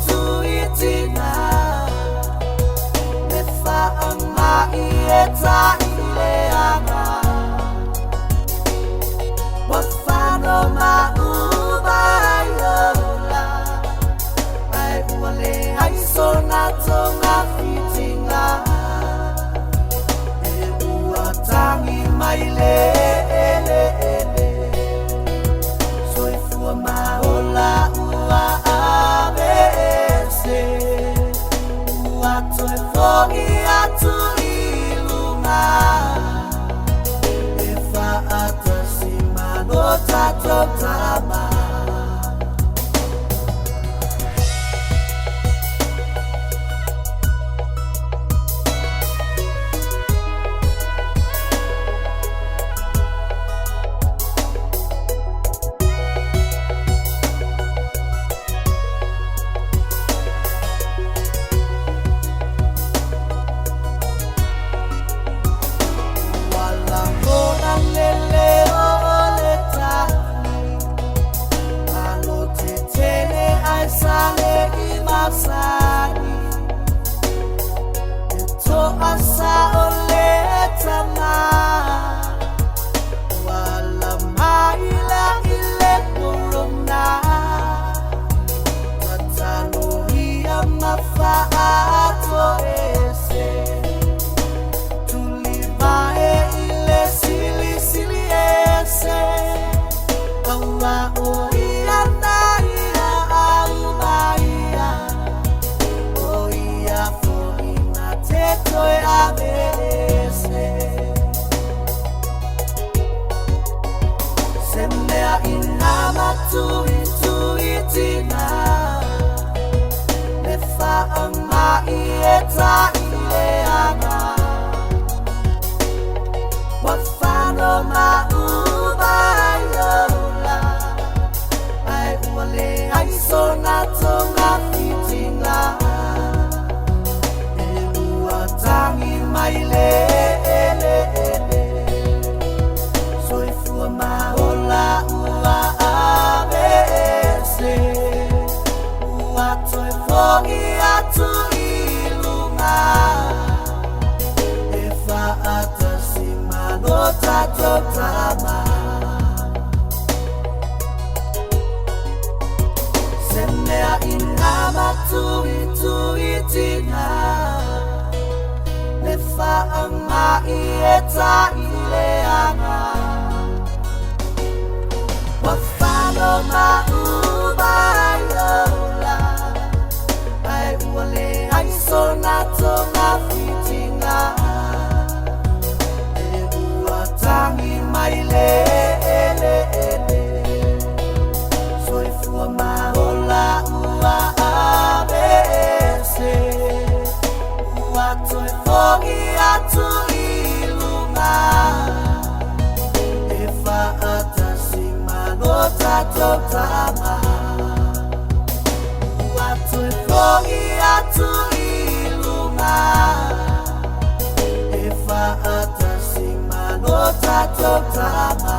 tuitina Nefa ama ieta ileanga Wafano maubayola Ai uale ai sonato ngafitinga E uatangi maile Soifua maola ua abese Ua toi fogi atu ilunga Efa atasimano tato tama Asa ole tama wala maila ile kurumna tatanuhia mafaato ese tulivae ile sili sili ese awa oia naia au maia oia foina Toi abese Semea inama tuitina Nefa ama ieta ileanga Wafano maubayola Ai uale ai sonato ngafitinga Tangi maile Soifua maola ua abese Ua toi fogi atu ilunga Efa atasimano tato tama Semea inama tuitina Nefa ama ieta ileanga Wafano maubayola Ai uale ai sonato ngafitinga E uatangi maile Soifua maola ua abese Toi fogi atu ilunga Efa atasimano tato tama Toi fogi atu ilunga Efa atasimano tato tama